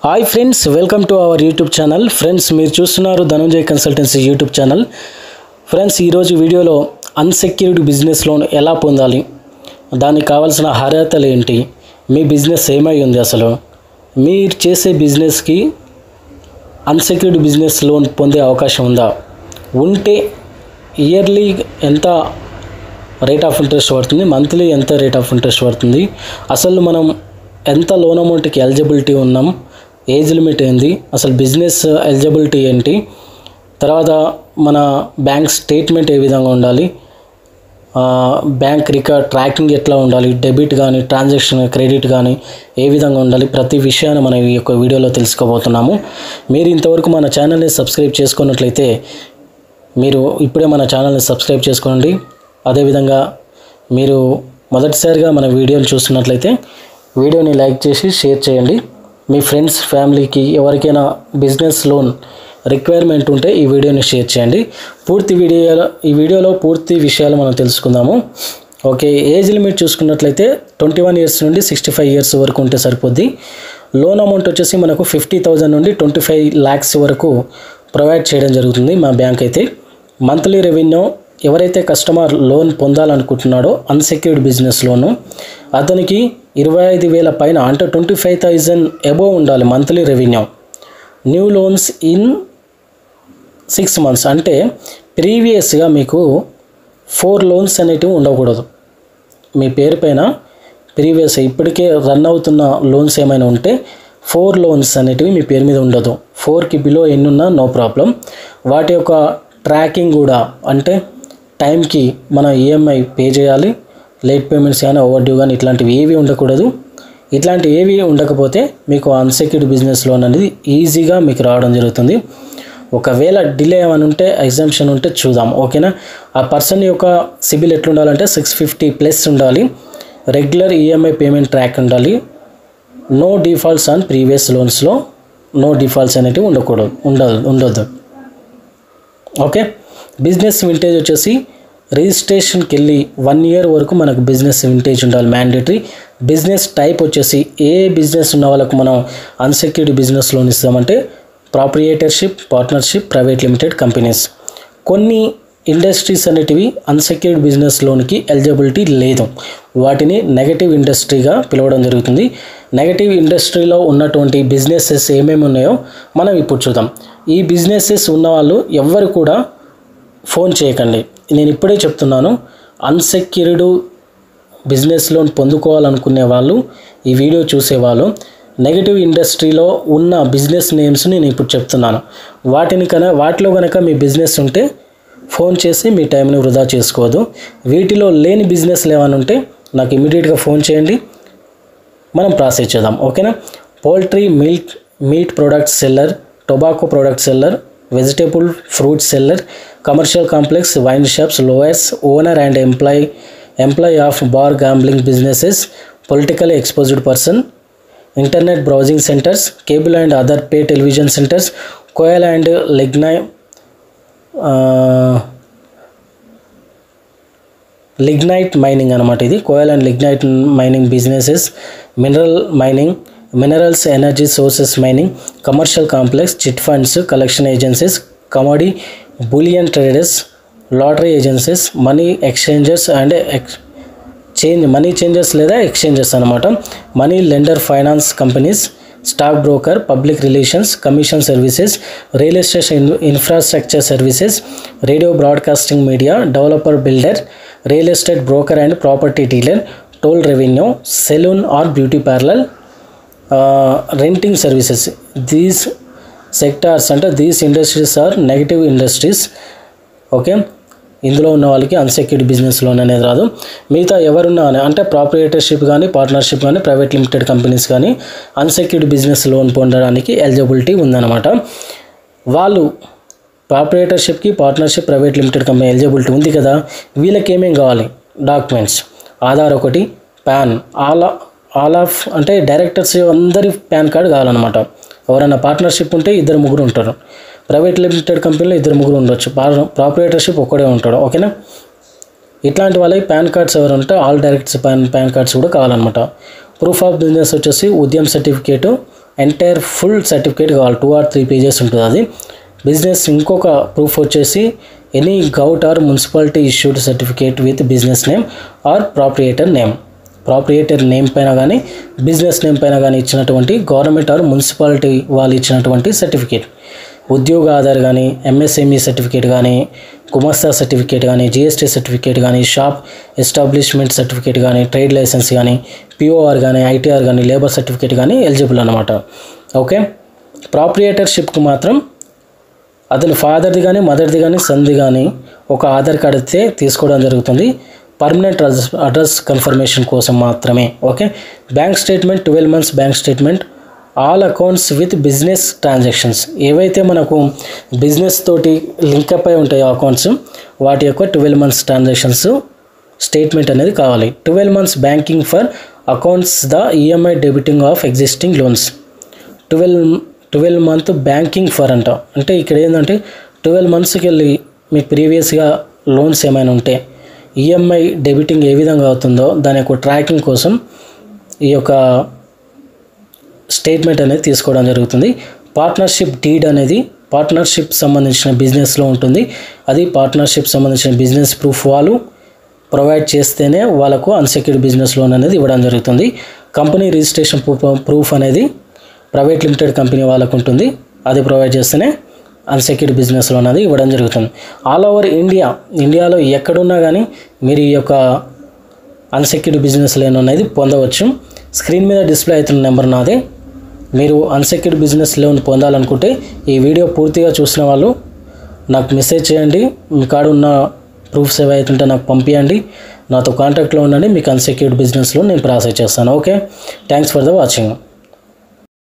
Hi friends, welcome to our YouTube channel. Friends, మీరు చూస్తున్నారు Dhananjay consultancy YouTube channel. Friends, ఈరోజు వీడియోలో అన్సెక్యూర్డ్ బిజినెస్ లోన్ ఎలా పొందాలి, దానికి కావాల్సిన అర్హతలు ఏంటి, మీ బిజినెస్ ఏమై ఉంది, అసలు మీరు చేసే బిజినెస్కి అన్సెక్యూర్డ్ బిజినెస్ లోన్ పొందే అవకాశం ఉందా, ఉంటే ఇయర్లీ ఎంత రేట్ ఆఫ్ ఇంట్రెస్ట్ పడుతుంది, మంత్లీ ఎంత రేట్ ఆఫ్ ఇంట్రెస్ట్ పడుతుంది, అసలు మనం ఎంత లోన్ అమౌంట్కి ఎలిజిబిలిటీ ఉన్నాం, ఏజ్ లిమిట్ ఏంది, అసలు బిజినెస్ ఎలిజిబిలిటీ ఏంటి, తర్వాత మన బ్యాంక్ స్టేట్మెంట్ ఏ విధంగా ఉండాలి, బ్యాంక్ రికార్డ్ ట్రాకింగ్ ఎట్లా ఉండాలి, డెబిట్ కానీ ట్రాన్సాక్షన్ క్రెడిట్ కానీ ఏ విధంగా ఉండాలి, ప్రతి విషయాన్ని మనం ఈ యొక్క వీడియోలో తెలుసుకోబోతున్నాము. మీరు ఇంతవరకు మన ఛానల్ని సబ్స్క్రైబ్ చేసుకున్నట్లయితే మీరు ఇప్పుడే మన ఛానల్ని సబ్స్క్రైబ్ చేసుకోండి. అదేవిధంగా మీరు మొదటిసారిగా మన వీడియోని చూస్తున్నట్లయితే వీడియోని లైక్ చేసి షేర్ చేయండి. మీ ఫ్రెండ్స్ ఫ్యామిలీకి ఎవరికైనా బిజినెస్ లోన్ రిక్వైర్మెంట్ ఉంటే ఈ వీడియోని షేర్ చేయండి. ఈ వీడియోలో పూర్తి విషయాలు మనం తెలుసుకుందాము. ఓకే, ఏజ్ లిమిట్ చూసుకున్నట్లయితే 21 ఇయర్స్ నుండి 65 ఇయర్స్ వరకు ఉంటే సరిపోద్ది. లోన్ అమౌంట్ వచ్చేసి మనకు 50,000 నుండి 25 lakhs వరకు ప్రొవైడ్ చేయడం జరుగుతుంది మా బ్యాంక్ అయితే. మంత్లీ రెవెన్యూ ఎవరైతే కస్టమర్ లోన్ పొందాలనుకుంటున్నాడో అన్సెక్యూర్డ్ బిజినెస్ లోను, అతనికి 25,000 పైన అంటే 25,000 అబోవ్ ఉండాలి monthly revenue. New loans in 6 months అంటే ప్రీవియస్గా మీకు 4 లోన్స్ అనేటివి ఉండకూడదు. మీ పేరు పైన ప్రీవియస్ ఇప్పటికే రన్ అవుతున్న లోన్స్ ఏమైనా ఉంటే 4 లోన్స్ అనేటివి మీ పేరు మీద ఉండదు. 4కి బిలో ఎన్ని ఉన్నా నో ప్రాబ్లం. వాటి యొక్క ట్రాకింగ్ కూడా అంటే టైంకి మన ఈఎంఐ పే చేయాలి, లేట్ పేమెంట్స్ కానీ ఓవర్ డ్యూ కానీ ఇట్లాంటివి ఏవి ఉండకూడదు. ఇట్లాంటి ఏవి ఉండకపోతే మీకు అన్సెక్యూర్డ్ బిజినెస్ లోన్ అనేది ఈజీగా మీకు రావడం జరుగుతుంది. ఒకవేళ డిలే ఏమైనా ఉంటే ఎగ్జామ్షన్ ఉంటే చూద్దాం, ఓకేనా. ఆ పర్సన్ యొక్క సిబిల్ ఎట్లుండాలంటే 650+ ఉండాలి, రెగ్యులర్ ఈఎంఐ పేమెంట్ ట్రాక్ ఉండాలి, నో డిఫాల్ట్స్ ఆన్ ప్రీవియస్ లోన్స్లో నో డిఫాల్ట్స్ అనేటివి ఉండొద్దు. ఓకే, బిజినెస్ వింటేజ్ వచ్చేసి రిజిస్ట్రేషన్కి వెళ్ళి 1 year వరకు మనకు బిజినెస్ వింటేజ్ ఉండాలి మ్యాండేటరీ. బిజినెస్ టైప్ వచ్చేసి ఏ బిజినెస్ ఉన్న వాళ్ళకు మనం అన్సెక్యూర్డ్ బిజినెస్ లోన్ ఇస్తామంటే ప్రాప్రియేటర్షిప్, పార్ట్నర్షిప్, ప్రైవేట్ లిమిటెడ్ కంపెనీస్. కొన్ని ఇండస్ట్రీస్ అనేటివి అన్సెక్యూర్డ్ బిజినెస్ లోన్కి ఎలిజిబిలిటీ లేదు, వాటిని నెగటివ్ ఇండస్ట్రీగా పిలవడం జరుగుతుంది. నెగటివ్ ఇండస్ట్రీలో ఉన్నటువంటి బిజినెసెస్ ఏమేమి ఉన్నాయో మనం ఇప్పుడు చూద్దాం. ఈ బిజినెసెస్ ఉన్నవాళ్ళు ఎవ్వరు కూడా ఫోన్ చేయకండి. నేను ఇప్పుడే చెప్తున్నాను, అన్సెక్యూర్డ్ బిజినెస్ లోన్ పొందుకోవాలనుకునే వాళ్ళు, ఈ వీడియో చూసేవాళ్ళు నెగటివ్ ఇండస్ట్రీలో ఉన్న బిజినెస్ నేమ్స్ నేను ఇప్పుడు చెప్తున్నాను. వాటిలో కనుక మీ బిజినెస్ ఉంటే ఫోన్ చేసి మీ టైంని వృధా చేసుకోవద్దు. వీటిలో లేని బిజినెస్లు ఏమైనా ఉంటే నాకు ఇమీడియట్గా ఫోన్ చేయండి, మనం ప్రాసెస్ చేద్దాం, ఓకేనా. Poultry, milk, meat products seller, tobacco product seller, vegetable fruit seller, commercial complex, wine shops, lawyers, owner and employee of bar gambling businesses, politically exposed person, internet browsing centres, cable and other pay television centres, coal and lignite mining అనమాట. ఇది coal and lignite mining businesses, mineral mining, minerals energy sources mining, commercial complex, chit funds collection agencies, commodity bullion traders, lottery agencies, money exchangers and money changers లేదా exchangers అనమాట, money lender finance companies, stock broker, public relations, commission services, real estate infrastructure services, radio broadcasting media, developer builder, real estate broker and property dealer, toll revenue, salon or beauty parlour, renting services. These sectors అంటే these industries are negative industries. Okay, ఇందులో ఉన్న వాళ్ళకి unsecured business loan అనేది రాదు. మిగతా ఎవరున్నా అంటే ప్రాపరేటర్షిప్ కానీ, పార్ట్నర్షిప్ కానీ, ప్రైవేట్ లిమిటెడ్ కంపెనీస్ కానీ అన్సెక్యూర్డ్ బిజినెస్ లోన్ పొందడానికి ఎలిజిబిలిటీ ఉందన్నమాట. వాళ్ళు ప్రాపరేటర్షిప్కి, partnership, private limited company eligibility ఉంది కదా, వీళ్ళకి ఏమేమి కావాలి డాక్యుమెంట్స్, ఆధార్ ఒకటి, పాన్, ఆల్ ఆఫ్ అంటే డైరెక్టర్స్ అందరి పాన్ కార్డు కావాలన్నమాట. ఎవరైనా పార్ట్నర్షిప్ ఉంటే 2-3 ఉంటారు, ప్రైవేట్ లిమిటెడ్ కంపెనీలో 2-3 ఉండొచ్చు, ప్రాపరేటర్షిప్ ఒక్కడే ఉంటాడు, ఓకేనా. ఇట్లాంటి వాళ్ళకి పాన్ కార్డ్స్ ఎవరు ఉంటే ఆల్ డైరెక్టర్స్ పాన్ కార్డ్స్ కూడా కావాలన్నమాట. ప్రూఫ్ ఆఫ్ బిజినెస్ వచ్చేసి Udyam certificate, entire full certificate కావాలి, 2 or 3 pages ఉంటుంది అది. బిజినెస్ ఇంకొక ప్రూఫ్ వచ్చేసి any govt or municipality issued certificate with business name or proprietor name. Proprietor name పైన కానీ బిజినెస్ నేమ్ పైన కానీ ఇచ్చినటువంటి గవర్నమెంట్ ఆర్ మున్సిపాలిటీ వాళ్ళు ఇచ్చినటువంటి సర్టిఫికేట్. ఉద్యోగ ఆధార్ కానీ, ఎంఎస్ఎంఈ సర్టిఫికేట్ కానీ, గుమస్తా సర్టిఫికేట్ కానీ, జిఎస్టీ సర్టిఫికేట్ కానీ, షాప్ ఎస్టాబ్లిష్మెంట్ సర్టిఫికేట్ కానీ, ట్రేడ్ లైసెన్స్ కానీ, పిఓఆర్ కానీ, ఐటీఆర్ కానీ, లేబర్ సర్టిఫికేట్ కానీ ఎలిజిబుల్ అనమాట. ఓకే, ప్రాప్రియేటర్షిప్కి మాత్రం అతని ఫాదర్ది కానీ, మదర్ది కానీ, సన్ది కానీ ఒక ఆధార్ కార్డ్ అయితే తీసుకోవడం జరుగుతుంది, పర్మనెంట్ అడ్రస్ కన్ఫర్మేషన్ కోసం మాత్రమే. Okay, bank statement 12 months bank statement, all accounts with business transactions. ఏవైతే మనకు బిజినెస్ తోటి లింకప్ అయి ఉంటాయో అకౌంట్స్, వాటి యొక్క 12 months ట్రాన్సాక్షన్స్ స్టేట్మెంట్ అనేది కావాలి. 12 months banking for accounts the EMI debiting of existing loans. 12 month banking for అంట, అంటే ఇక్కడ ఏంటంటే 12 monthsకి వెళ్ళి మీకు ప్రీవియస్గా లోన్స్ ఏమైనా ఉంటే ఈఎంఐ డెబిటింగ్ ఏ విధంగా అవుతుందో దాని యొక్క ట్రాకింగ్ కోసం ఈ యొక్క స్టేట్మెంట్ అనేది తీసుకోవడం జరుగుతుంది. పార్ట్నర్షిప్ డీడ్ అనేది పార్ట్నర్షిప్ సంబంధించిన బిజినెస్లో ఉంటుంది. అది పార్ట్నర్షిప్ సంబంధించిన బిజినెస్ ప్రూఫ్ వాళ్ళు ప్రొవైడ్ చేస్తేనే వాళ్ళకు అన్సెక్యూర్డ్ బిజినెస్ లోన్ అనేది ఇవ్వడం జరుగుతుంది. కంపెనీ రిజిస్ట్రేషన్ ప్రూఫ్ అనేది ప్రైవేట్ లిమిటెడ్ కంపెనీ వాళ్ళకు ఉంటుంది, అది ప్రొవైడ్ చేస్తేనే అన్సెక్యూర్డ్ బిజినెస్ లోన్ అనేది ఇవ్వడం జరుగుతుంది. ఆల్ ఓవర్ ఇండియాలో ఎక్కడున్నా కానీ మీరు ఈ యొక్క అన్సెక్యూర్డ్ బిజినెస్ లోన్ అనేది పొందవచ్చు. స్క్రీన్ మీద డిస్ప్లే అవుతున్న నెంబర్ నాదే. మీరు అన్సెక్యూర్డ్ బిజినెస్ లోన్ పొందాలనుకుంటే ఈ వీడియో పూర్తిగా చూసిన వాళ్ళు నాకు మెసేజ్ చేయండి, మీ కాడ ఉన్న ప్రూఫ్స్ ఏవైతుంటే నాకు పంపించండి, నాతో కాంటాక్ట్లో ఉండండి. మీకు అన్సెక్యూర్డ్ బిజినెస్ లోన్ నేను ప్రాసెస్ చేస్తాను. Okay, thanks for the watching.